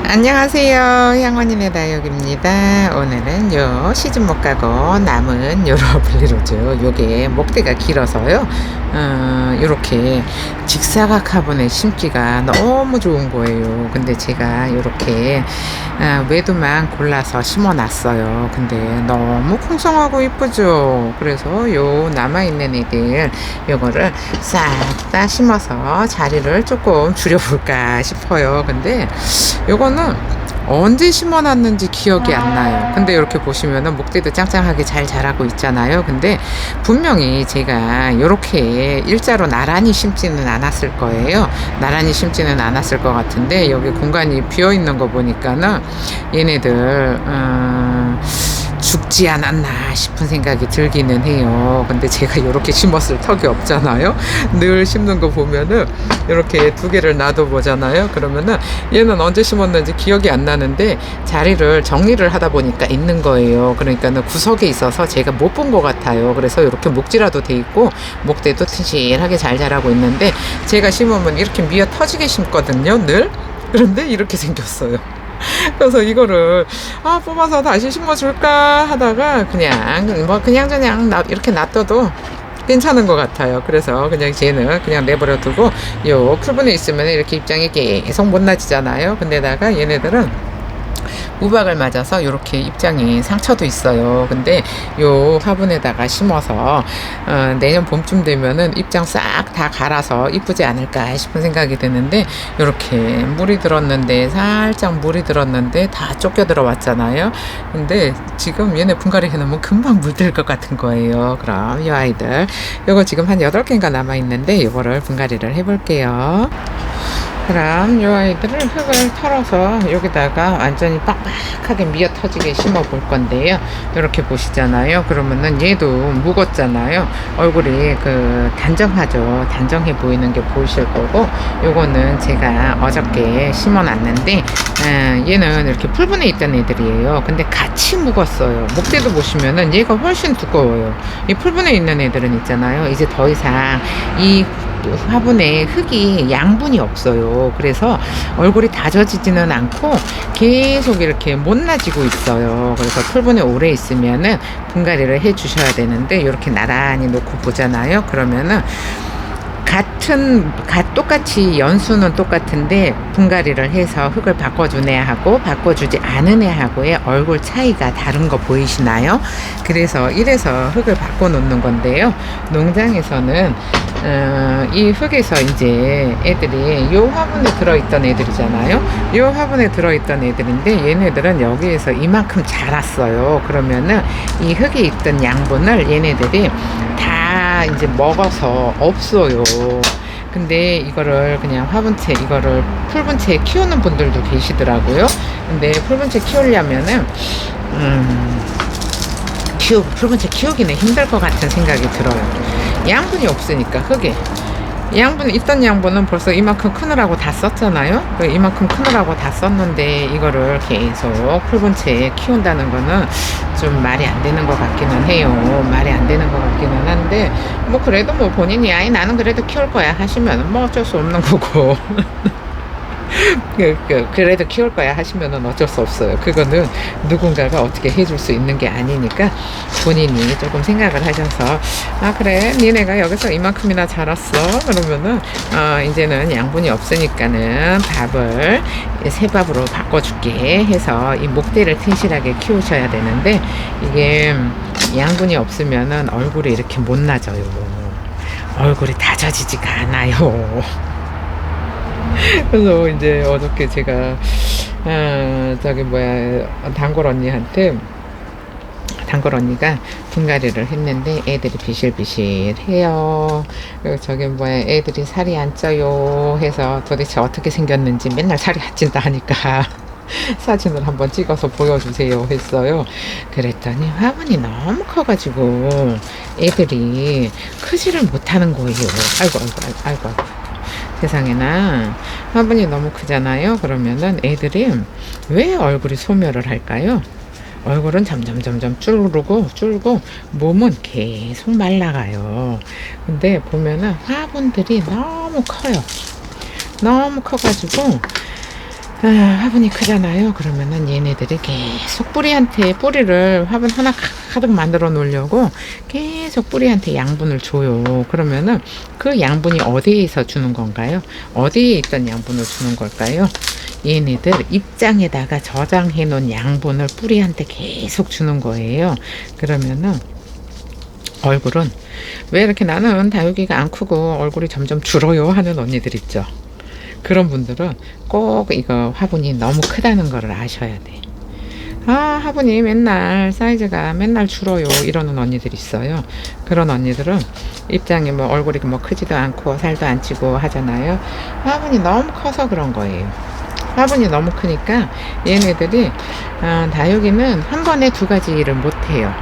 안녕하세요. 향원인의 다육입니다. 오늘은 시집 못 가고 남은 블리로즈 요게 목대가 길어서요. 요렇게 직사각 화분에 심기가 너무 좋은 거예요. 근데 제가 요렇게 외두만 골라서 심어 놨어요. 근데 너무 풍성하고 이쁘죠. 그래서 요 남아있는 애들 요거를 싹 다 심어서 자리를 조금 줄여볼까 싶어요. 근데 요거는 언제 심어놨는지 기억이 안 나요. 근데 이렇게 보시면은 목대도 짱짱하게 잘 자라고 있잖아요. 근데 분명히 제가 이렇게 일자로 나란히 심지는 않았을 거예요. 나란히 심지는 않았을 것 같은데 여기 공간이 비어 있는 거 보니까는 얘네들 죽지 않았나 싶은 생각이 들기는 해요. 근데 제가 이렇게 심었을 턱이 없잖아요. 늘 심는 거 보면은 이렇게 두 개를 놔둬 보잖아요. 그러면은 얘는 언제 심었는지 기억이 안 나는데 자리를 정리를 하다 보니까 있는 거예요. 그러니까는 구석에 있어서 제가 못 본 것 같아요. 그래서 이렇게 목지라도 돼 있고 목대도 튼실하게 잘 자라고 있는데 제가 심으면 이렇게 미어 터지게 심거든요. 늘. 그런데 이렇게 생겼어요. 그래서 이거를 뽑아서 다시 심어줄까 하다가 그냥 이렇게 놔둬도 괜찮은 것 같아요. 그래서 그냥 쟤는 그냥 내버려 두고 요 풀분에 있으면 이렇게 입장이 계속 못 나지잖아요. 근데다가 얘네들은 우박을 맞아서 이렇게 입장이 상처도 있어요. 근데 요 화분에다가 심어서 내년 봄쯤 되면은 입장 싹 다 갈아서 이쁘지 않을까 싶은 생각이 드는데 이렇게 물이 들었는데 살짝 물이 들었는데 다 쫓겨 들어왔잖아요. 근데 지금 얘네 분갈이 해놓으면 금방 물들 것 같은 거예요. 그럼 이 아이들 요거 지금 한 8개인가 남아있는데 요거를 분갈이를 해볼게요. 그럼 이 아이들을 흙을 털어서 여기다가 완전히 빡빡하게 미어 터지게 심어 볼 건데요. 이렇게 보시잖아요. 그러면은 얘도 묵었잖아요. 얼굴이 단정하죠. 단정해 보이는 게 보이실 거고, 요거는 제가 어저께 심어 놨는데 얘는 이렇게 풀분에 있던 애들이에요. 근데 같이 묵었어요. 목대도 보시면은 얘가 훨씬 두꺼워요. 이 풀분에 있는 애들은 있잖아요. 이제 더 이상 이 화분에 흙이 양분이 없어요. 그래서 얼굴이 다져지지는 않고 계속 이렇게 못나지고 있어요. 그래서 풀분에 오래 있으면은 분갈이를 해 주셔야 되는데 이렇게 나란히 놓고 보잖아요. 그러면은 똑같이 연수는 똑같은데 분갈이를 해서 흙을 바꿔준 애하고 바꿔주지 않은 애하고의 얼굴 차이가 다른 거 보이시나요? 그래서 이래서 흙을 바꿔 놓는 건데요. 농장에서는 이 흙에서 이제 애들이 요 화분에 들어있던 애들이잖아요. 요 화분에 들어있던 애들인데 얘네들은 여기에서 이만큼 자랐어요. 그러면은 이 흙에 있던 양분을 얘네들이 다 이제 먹어서 없어요. 근데 이거를 그냥 이거를 풀분채에 키우는 분들도 계시더라고요. 근데 풀분채 키우려면은 풀분채 키우기는 힘들 것 같은 생각이 들어요. 양분이 없으니까 흙에. 있던 양분은 벌써 이만큼 크느라고 다 썼잖아요. 이만큼 크느라고 다 썼는데 이거를 계속 풀분채에 키운다는 거는 좀 말이 안 되는 것 같기는 해요. 말이 안 되는 것 같기는 한데 그래도 본인이 나는 그래도 키울 거야 하시면 어쩔 수 없는 거고 그래도 키울 거야 하시면은 어쩔 수 없어요. 그거는 누군가가 어떻게 해줄 수 있는 게 아니니까 본인이 조금 생각을 하셔서 그래 니네가 여기서 이만큼이나 자랐어 그러면은 이제는 양분이 없으니까는 밥을 새밥으로 바꿔줄게 해서 이 목대를 튼실하게 키우셔야 되는데 이게 양분이 없으면은 얼굴이 이렇게 못 나져요. 얼굴이 다져지지가 않아요. 그래서 이제 어저께 제가 단골 언니가 분갈이를 했는데 애들이 비실비실해요. 그리고 애들이 살이 안 쪄요 해서 도대체 어떻게 생겼는지 맨날 살이 안 찐다 하니까 사진을 한번 찍어서 보여주세요 했어요. 그랬더니 화분이 너무 커가지고 애들이 크지를 못하는 거예요. 아이고. 세상에나 화분이 너무 크잖아요. 그러면은 애들이 왜 얼굴이 소멸을 할까요? 얼굴은 점점 줄고 몸은 계속 말라가요. 근데 보면은 화분들이 너무 커요. 너무 커가지고 화분이 크잖아요. 그러면은 얘네들이 계속 뿌리를 화분 하나 가득 만들어 놓으려고 계속 뿌리한테 양분을 줘요. 그러면은 그 양분이 어디에서 주는 건가요? 어디에 있던 양분을 주는 걸까요? 얘네들 입장에다가 저장해 놓은 양분을 뿌리한테 계속 주는 거예요. 그러면은 얼굴은 왜 이렇게 나는 다육이가 안 크고 얼굴이 점점 줄어요 하는 언니들 있죠. 그런 분들은 꼭 이거 화분이 너무 크다는 거를 아셔야 돼. 화분이 맨날 사이즈가 맨날 줄어요 이러는 언니들 있어요. 그런 언니들은 입장이 뭐 얼굴이 뭐 크지도 않고 살도 안 찌고 하잖아요. 화분이 너무 커서 그런 거예요. 화분이 너무 크니까 얘네들이 다육이는 한 번에 두 가지 일을 못 해요.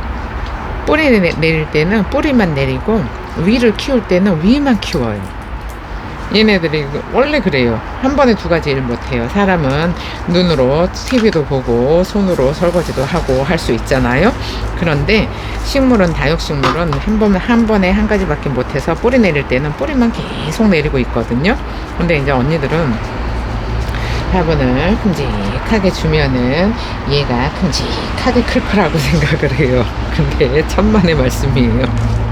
뿌리 내릴 때는 뿌리만 내리고 위를 키울 때는 위만 키워요. 얘네들이 원래 그래요. 한 번에 두 가지 일 못해요. 사람은 눈으로 TV도 보고 손으로 설거지도 하고 할 수 있잖아요. 그런데 식물은 다육식물은 한 번에 한 가지밖에 못해서 뿌리 내릴 때는 뿌리만 계속 내리고 있거든요. 근데 이제 언니들은 화분을 큼직하게 주면은 얘가 큼직하게 클 거라고 생각을 해요. 근데 천만의 말씀이에요.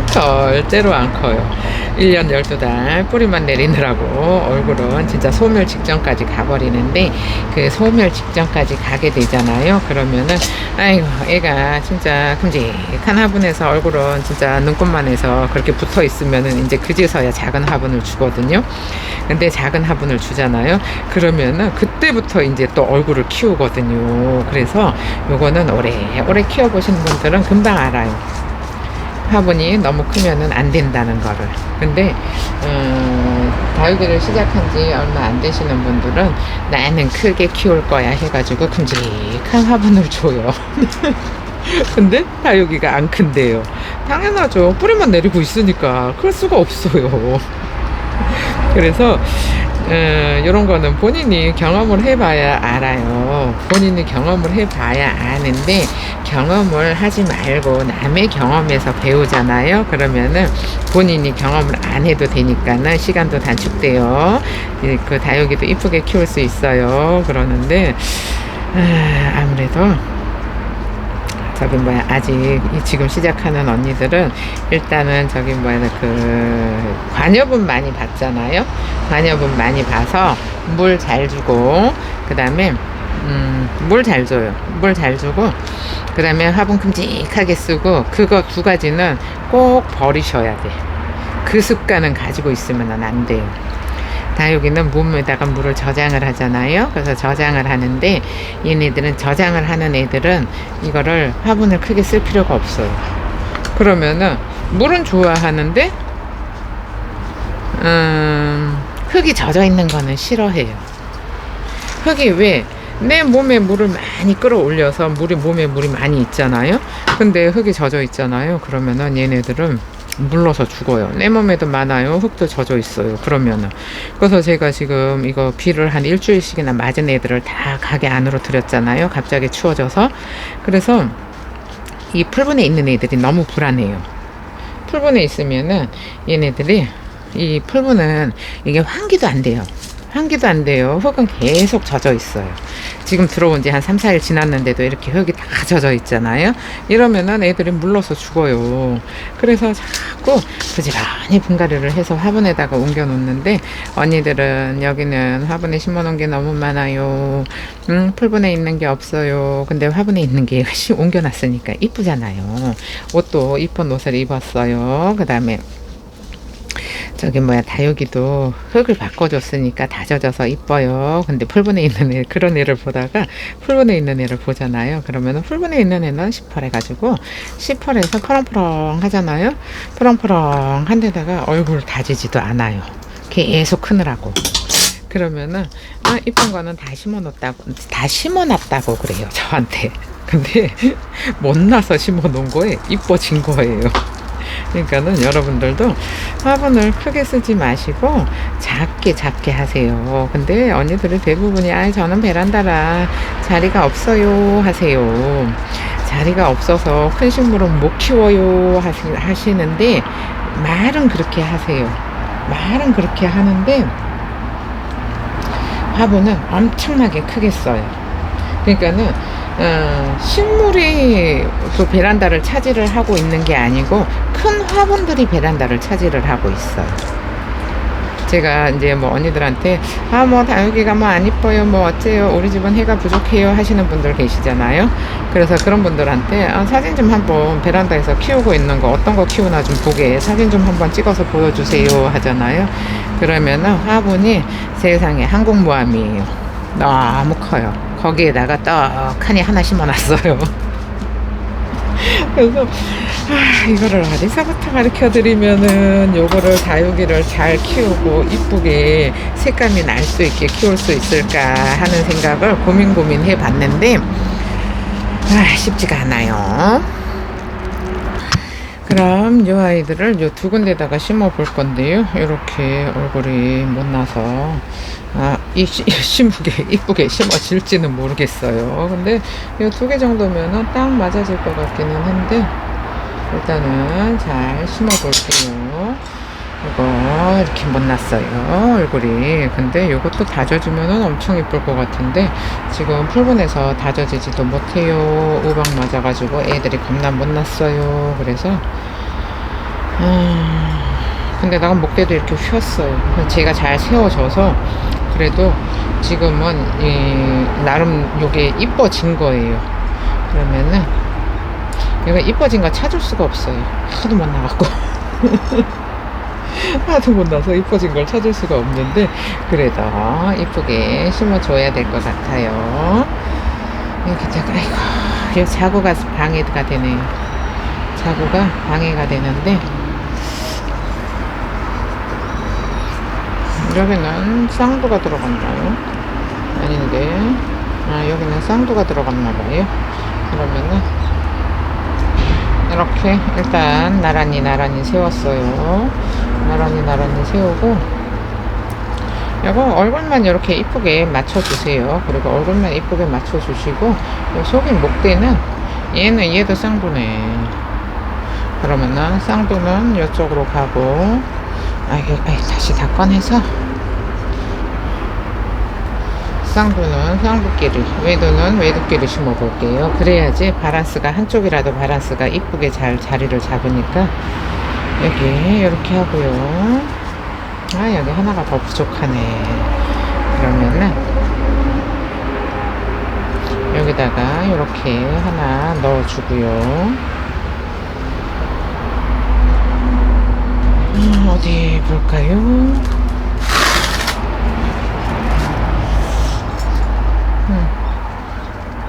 절대로 안 커요. 1년 12달 뿌리만 내리느라고 얼굴은 진짜 소멸 직전까지 가버리는데 그 소멸 직전까지 가게 되잖아요. 그러면은 아이고 애가 진짜 큼직한 화분에서 얼굴은 진짜 눈곱만 해서 그렇게 붙어 있으면은 이제 그제서야 작은 화분을 주거든요. 근데 작은 화분을 주잖아요. 그러면은 그때부터 이제 또 얼굴을 키우거든요. 그래서 요거는 오래 키워보신 분들은 금방 알아요. 화분이 너무 크면은 안 된다는 거를. 근데 다육이를 시작한 지 얼마 안 되시는 분들은 나는 크게 키울 거야 해가지고 큼직한 화분을 줘요. 근데 다육이가 안 큰대요. 당연하죠. 뿌리만 내리고 있으니까 클 수가 없어요. 그래서 이런 거는 본인이 경험을 해봐야 알아요. 본인이 경험을 해봐야 아는데 경험을 하지 말고 남의 경험에서 배우잖아요. 그러면은 본인이 경험을 안 해도 되니까는 시간도 단축돼요. 그 다육이도 이쁘게 키울 수 있어요. 그러는데 아무래도 아직 지금 시작하는 언니들은 일단은 그 관여분 많이 받잖아요. 관여분 많이 봐서 물 잘 주고 그 다음에 물 잘 줘요. 물 잘 주고 그 다음에 화분 큼직하게 쓰고 그거 두 가지는 꼭 버리셔야 돼. 그 습관은 가지고 있으면 안 돼요. 다육이는 몸에다가 물을 저장을 하잖아요. 그래서 저장을 하는데 얘네들은 저장을 하는 애들은 이거를 화분을 크게 쓸 필요가 없어요. 그러면은 물은 좋아하는데 흙이 젖어 있는 거는 싫어해요. 흙이 왜? 내 몸에 물을 많이 끌어올려서 몸에 물이 많이 있잖아요. 근데 흙이 젖어 있잖아요. 그러면은 얘네들은 물러서 죽어요. 내 몸에도 많아요. 흙도 젖어 있어요. 그러면은. 그래서 제가 지금 이거 비를 한 일주일씩이나 맞은 애들을 다 가게 안으로 들였잖아요. 갑자기 추워져서. 그래서 이 풀분에 있는 애들이 너무 불안해요. 풀분에 있으면은 얘네들이 이 풀분은 이게 환기도 안 돼요. 환기도 안 돼요. 흙은 계속 젖어 있어요. 지금 들어온 지 한 3, 4일 지났는데도 이렇게 흙이 다 젖어 있잖아요. 이러면은 애들이 물러서 죽어요. 그래서 자꾸 부지런히 분갈이를 해서 화분에다가 옮겨 놓는데 언니들은 여기는 화분에 심어 놓은 게 너무 많아요. 풀분에 있는 게 없어요. 근데 화분에 있는 게 옮겨 놨으니까 이쁘잖아요. 옷도 이쁜 옷을 입었어요. 그 다음에 다육이도 흙을 바꿔줬으니까 다 젖어서 이뻐요. 근데 풀분에 있는 애, 그런 애를 보다가 풀분에 있는 애를 보잖아요. 그러면은 풀분에 있는 애는 시퍼래가지고 시퍼래서 퍼렁퍼렁 하잖아요. 퍼렁퍼렁 한 데다가 얼굴 다지지도 않아요. 계속 크느라고. 그러면은 이쁜 거는 다 심어놨다고 그래요. 저한테. 근데 못나서 심어놓은 거에 이뻐진 거예요. 그러니까는 여러분들도 화분을 크게 쓰지 마시고 작게 하세요. 근데 언니들이 대부분이 저는 베란다라 자리가 없어요 하세요. 자리가 없어서 큰 식물은 못 키워요 하시는데 말은 그렇게 하세요. 말은 그렇게 하는데 화분은 엄청나게 크겠어요. 그러니까는 식물이 그 베란다를 차지를 하고 있는 게 아니고 큰 화분들이 베란다를 차지를 하고 있어요. 제가 이제 뭐 언니들한테 뭐 다육이가 뭐 안 이뻐요 뭐 어째요 우리 집은 해가 부족해요 하시는 분들 계시잖아요. 그래서 그런 분들한테 사진 좀 한번 베란다에서 키우고 있는 거 어떤 거 키우나 좀 보게 사진 좀 한번 찍어서 보여주세요 하잖아요. 그러면은 화분이 세상에 한국모함이에요. 너무 커요. 거기에다가 떡하니 하나 심어놨어요. 그래서 이거를 어디서부터 가르쳐 드리면은 요거를 다육이를 잘 키우고 이쁘게 색감이 날 수 있게 키울 수 있을까 하는 생각을 고민 해 봤는데 쉽지가 않아요. 그럼 요 아이들을 요 두 군데다가 심어 볼 건데요. 이렇게 얼굴이 못나서 이쁘게 심어질지는 모르겠어요. 근데 이 두 개 정도면은 딱 맞아질 것 같기는 한데 일단은 잘 심어 볼게요. 이거 이렇게 못났어요 얼굴이. 근데 이것도 다져주면은 엄청 이쁠 것 같은데 지금 풀분해서 다져지지도 못해요. 우박 맞아가지고 애들이 겁나 못났어요. 그래서 근데 나가 목대도 이렇게 휘었어요. 제가 잘 세워져서 그래도 지금은 나름 요게 이뻐진 거예요. 그러면은 이거 이뻐진 거 찾을 수가 없어요. 하도 못 나갔고 하도 못 나서 이뻐진 걸 찾을 수가 없는데 그래도 이쁘게 심어줘야 될 것 같아요. 여기다가 아이고 이 자구가 방해가 되네요. 자구가 방해가 되는데 여기는 쌍두가 들어갔나요? 아닌데 여기는 쌍두가 들어갔나봐요. 그러면은 이렇게 일단 나란히 세웠어요. 나란히 세우고 이거 얼굴만 이렇게 이쁘게 맞춰주세요. 그리고 얼굴만 이쁘게 맞춰주시고 속인 목대는 얘도 쌍두네. 그러면은 쌍두는 이쪽으로 가고 다시 다 꺼내서 쌍두는 쌍두끼리, 외두는 외두끼리 심어 볼게요. 그래야지 바란스가 한쪽이라도 바란스가 이쁘게 잘 자리를 잡으니까 여기 이렇게 하고요. 여기 하나가 더 부족하네. 그러면은 여기다가 이렇게 하나 넣어주고요. 어디 볼까요?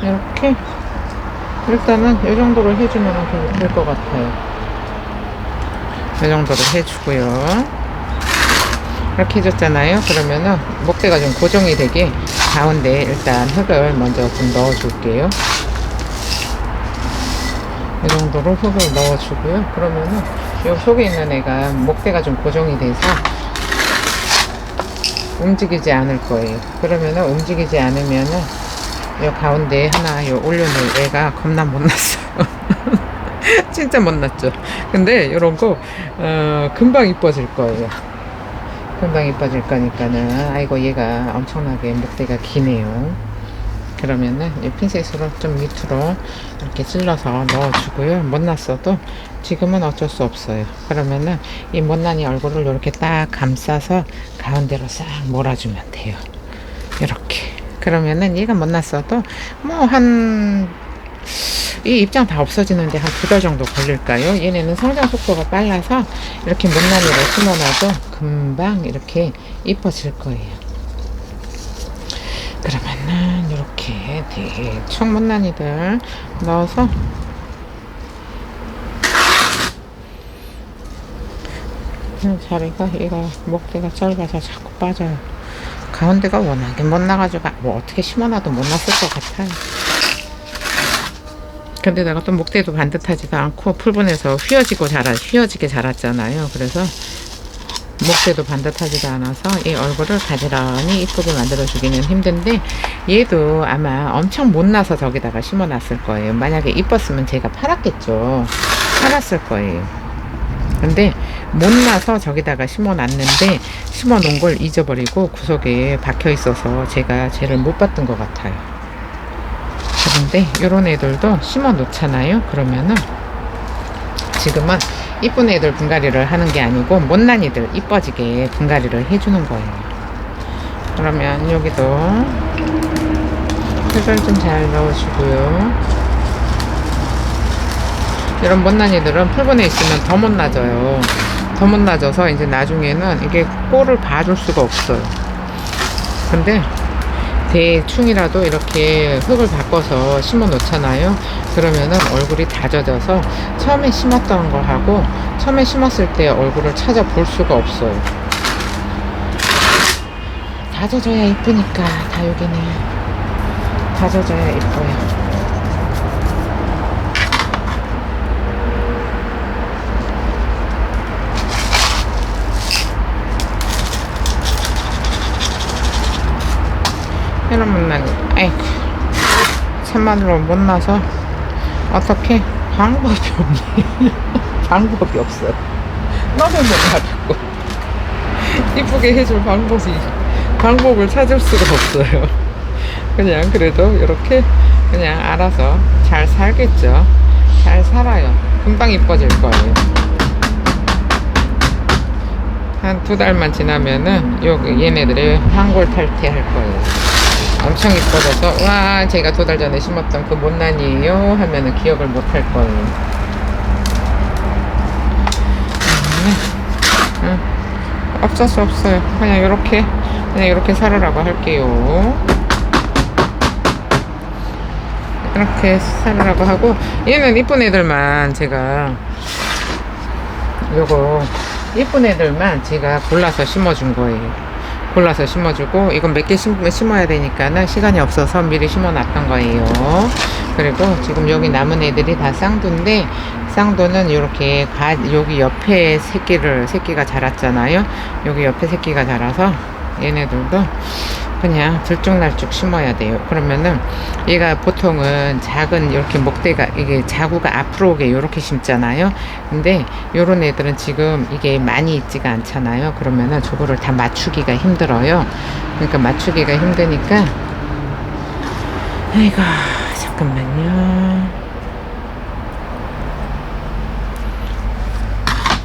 이렇게 일단은 이 정도로 해주면 될 것 같아요. 이 정도로 해주고요. 이렇게 해줬잖아요. 그러면은 목대가 좀 고정이 되게 가운데 일단 흙을 먼저 좀 넣어줄게요. 이 정도로 흙을 넣어주고요. 그러면은 이 속에 있는 애가 목대가 좀 고정이 돼서 움직이지 않을 거예요. 그러면은 움직이지 않으면은 요 가운데 하나 요 올려놓을 애가 겁나 못났어요. 진짜 못났죠. 근데 요런 거 금방 이뻐질 거예요. 금방 이뻐질 거니까는 아이고 얘가 엄청나게 목대가 기네요. 그러면은 이 핀셋으로 좀 밑으로 이렇게 찔러서 넣어주고요. 못났어도 지금은 어쩔 수 없어요. 그러면은 이 못난이 얼굴을 이렇게 딱 감싸서 가운데로 싹 몰아주면 돼요. 이렇게. 그러면은 얘가 못났어도 뭐 이 입장 다 없어지는데 한 2달 정도 걸릴까요? 얘네는 성장 속도가 빨라서 이렇게 못난이를 심어놔도 금방 이렇게 이뻐질 거예요. 그러면은 이렇게 대충 못난이들 넣어서 자리가 얘가 목대가 짧아서 자꾸 빠져요. 가운데가 워낙에 못 나가지고 뭐 어떻게 심어놔도 못 났을 것 같아요. 근데 내가 또 목대도 반듯하지도 않고 풀분해서 휘어지게 자랐잖아요. 그래서 목대도 반듯하지도 않아서 이 얼굴을 가지런히 이쁘게 만들어주기는 힘든데 얘도 아마 엄청 못나서 저기다가 심어놨을 거예요. 만약에 이뻤으면 제가 팔았겠죠. 팔았을 거예요. 근데 못 나서 저기다가 심어놨는데 심어놓은 걸 잊어버리고 구석에 박혀 있어서 제가 쟤를 못 봤던 것 같아요. 그런데 요런 애들도 심어 놓잖아요. 그러면은 지금은 이쁜 애들 분갈이를 하는 게 아니고 못난 애들 이뻐지게 분갈이를 해주는 거예요. 그러면 여기도 흙을 좀 잘 넣어주고요. 이런 못난 애들은 풀분에 있으면 더 못나져요. 더 못나져서 이제 나중에는 이게 꼴을 봐줄 수가 없어요. 근데 대충이라도 이렇게 흙을 바꿔서 심어 놓잖아요. 그러면은 얼굴이 다 젖어서 처음에 심었던 거 하고 처음에 심었을 때 얼굴을 찾아볼 수가 없어요. 다 젖어야 이쁘니까 다 여기는 다 젖어야 이뻐요. 이런 못나니 아이고 참마늘로 못나서 어떻게 방법이 없네. 방법이 없어요. 너무 못나겠고 이쁘게 해줄 방법을 찾을 수가 없어요. 그냥 그래도 이렇게 그냥 알아서 잘 살겠죠. 잘 살아요. 금방 이뻐질 거예요. 한 2달만 지나면은 얘네들이 황골 탈퇴할 거예요. 엄청 이뻐져서 와 제가 2달 전에 심었던 그 못난이에요 하면은 기억을 못 할 거예요. 어쩔 수 없어요. 그냥 이렇게 살으라고 할게요. 이렇게 살으라고 하고 얘는 이쁜 애들만 제가 요거 이쁜 애들만 제가 골라서 심어준 거예요. 골라서 심어주고 이건 몇 개 심어야 되니까는 시간이 없어서 미리 심어놨던 거예요. 그리고 지금 여기 남은 애들이 다 쌍두인데 쌍두는 이렇게 여기 옆에 새끼가 자랐잖아요. 여기 옆에 새끼가 자라서 얘네들도 그냥 들쭉날쭉 심어야 돼요. 그러면은 얘가 보통은 작은 이렇게 목대가 이게 자구가 앞으로 오게 이렇게 심잖아요. 근데 요런 애들은 지금 이게 많이 있지가 않잖아요. 그러면은 저거를 다 맞추기가 힘들어요. 그러니까 맞추기가 힘드니까 아이고 잠깐만요.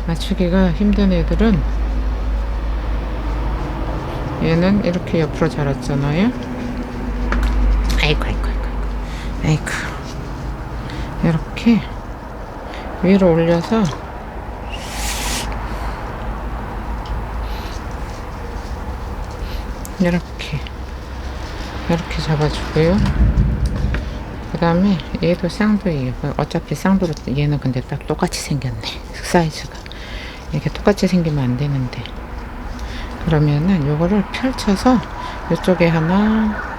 맞추기가 힘든 애들은 얘는 이렇게 옆으로 자랐잖아요. 아이고 이렇게 위로 올려서 이렇게 잡아주고요. 그 다음에 얘도 쌍두예요. 어차피 쌍두로 얘는 근데 딱 똑같이 생겼네. 사이즈가 이렇게 똑같이 생기면 안 되는데 그러면은 요거를 펼쳐서 이쪽에 하나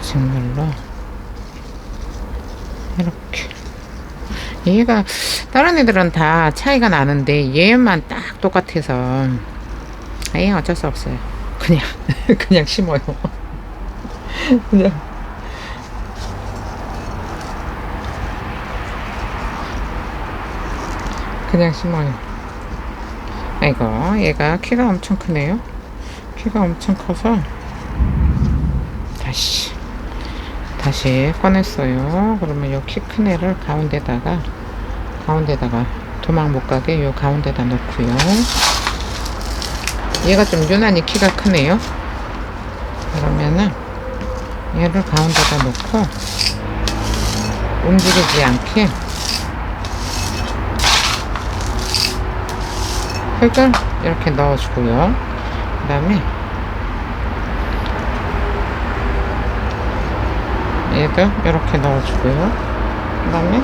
직물로 이렇게 얘가 다른 애들은 다 차이가 나는데 얘만 딱 똑같아서 어쩔 수 없어요. 그냥 심어요. 그냥 심어요. 아이고 얘가 키가 엄청 크네요. 키가 엄청 커서 다시 꺼냈어요. 그러면 요 키 큰 애를 가운데다가 도망 못 가게 요 가운데다 놓고요. 얘가 좀 유난히 키가 크네요. 그러면은 얘를 가운데다 놓고 움직이지 않게 흙을 이렇게 넣어주고요. 그 다음에 얘도 이렇게 넣어주고요. 그 다음에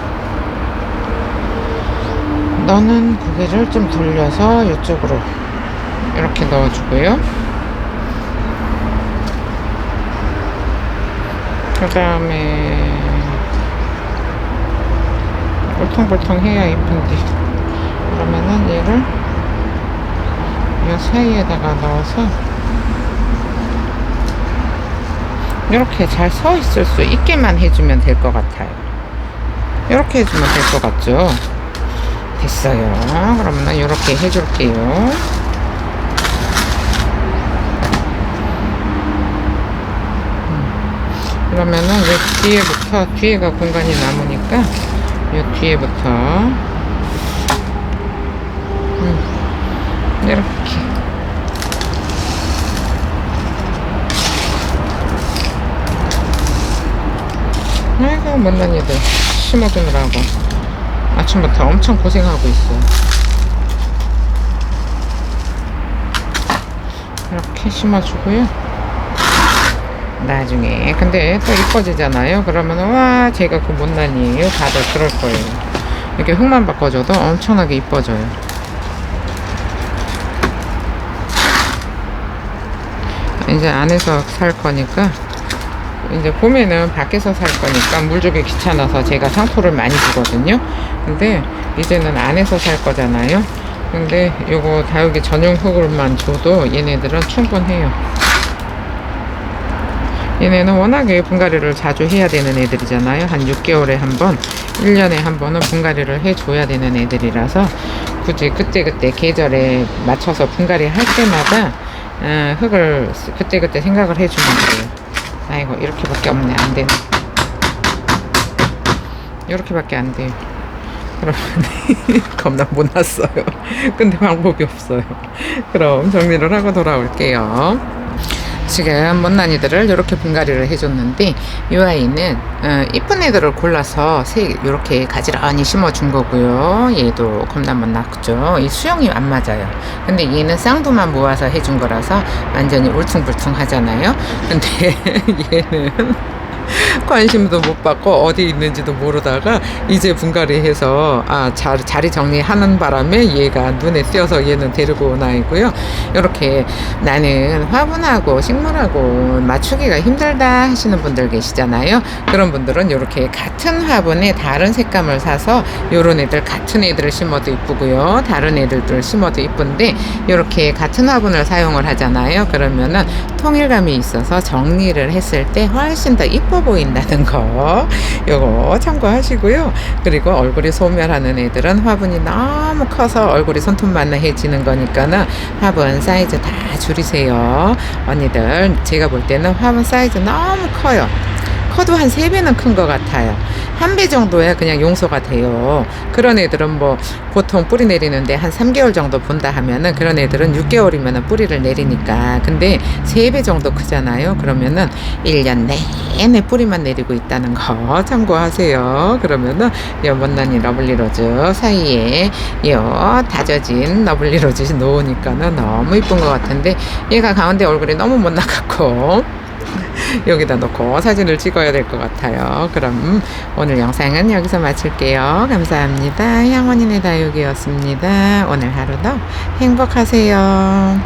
넣는 고개를 좀 돌려서 이쪽으로 이렇게 넣어주고요. 그 다음에 울퉁불퉁 해야 이쁜데 그러면은 얘를 이 사이에다가 넣어서 이렇게 잘 서 있을 수 있게만 해주면 될 것 같아요. 이렇게 해주면 될 것 같죠? 됐어요. 그러면 이렇게 해줄게요. 그러면은 이 뒤에부터, 뒤에가 공간이 남으니까 이 뒤에부터 이렇게 아이고 못난 애들 심어두느라고 아침부터 엄청 고생하고 있어요. 이렇게 심어주고요. 나중에 근데 또 이뻐지잖아요. 그러면 와 제가 그 못난이에요. 다들 그럴 거예요. 이렇게 흙만 바꿔줘도 엄청나게 이뻐져요. 이제 안에서 살 거니까, 이제 봄에는 밖에서 살 거니까 물 주기 귀찮아서 제가 상토를 많이 주거든요. 근데 이제는 안에서 살 거잖아요. 근데 요거 다육이 전용 흙을만 줘도 얘네들은 충분해요. 얘네는 워낙에 분갈이를 자주 해야 되는 애들이잖아요. 한 6개월에 한 번, 1년에 한 번은 분갈이를 해줘야 되는 애들이라서 굳이 그때그때 계절에 맞춰서 분갈이 할 때마다 흙을 그때그때 생각을 해주면 돼요. 아이고 이렇게밖에 없네. 안 되네. 이렇게밖에 안 돼요. 그러면 겁나 못 났어요. 근데 방법이 없어요. 그럼 정리를 하고 돌아올게요. 지금 못난이들을 이렇게 분갈이를 해줬는데 이 아이는 이쁜 애들을 골라서 이렇게 가지런히 심어준 거고요. 얘도 겁나 못났죠. 이 수영이 안 맞아요. 근데 얘는 쌍두만 모아서 해준 거라서 완전히 울퉁불퉁 하잖아요. 근데 얘는 관심도 못 받고 어디 있는지도 모르다가 이제 분갈이해서 자리 정리하는 바람에 얘가 눈에 띄어서 얘는 데리고 온 아이고요. 이렇게 나는 화분하고 식물하고 맞추기가 힘들다 하시는 분들 계시잖아요. 그런 분들은 이렇게 같은 화분에 다른 색감을 사서 요런 애들 같은 애들을 심어도 이쁘고요. 다른 애들을 심어도 이쁜데 이렇게 같은 화분을 사용을 하잖아요. 그러면은 통일감이 있어서 정리를 했을 때 훨씬 더 이뻐 보인다는 거 요거 참고하시고요. 그리고 얼굴이 소멸하는 애들은 화분이 너무 커서 얼굴이 손톱만해지는 거니까는 화분 사이즈 다 줄이세요. 언니들 제가 볼 때는 화분 사이즈 너무 커요. 커도 한 3배는 큰 것 같아요. 1배 정도야 그냥 용서가 돼요. 그런 애들은 뭐 보통 뿌리 내리는데 한 3개월 정도 본다 하면은 그런 애들은 6개월이면 뿌리를 내리니까. 근데 3배 정도 크잖아요. 그러면은 1년 내내 뿌리만 내리고 있다는 거 참고하세요. 그러면은 요 못난이 러블리로즈 사이에 요 다져진 러블리로즈 놓으니까는 너무 이쁜 것 같은데 얘가 가운데 얼굴이 너무 못 나갔고 여기다 놓고 사진을 찍어야 될 것 같아요. 그럼 오늘 영상은 여기서 마칠게요. 감사합니다. 향원이네 다육이었습니다. 오늘 하루도 행복하세요.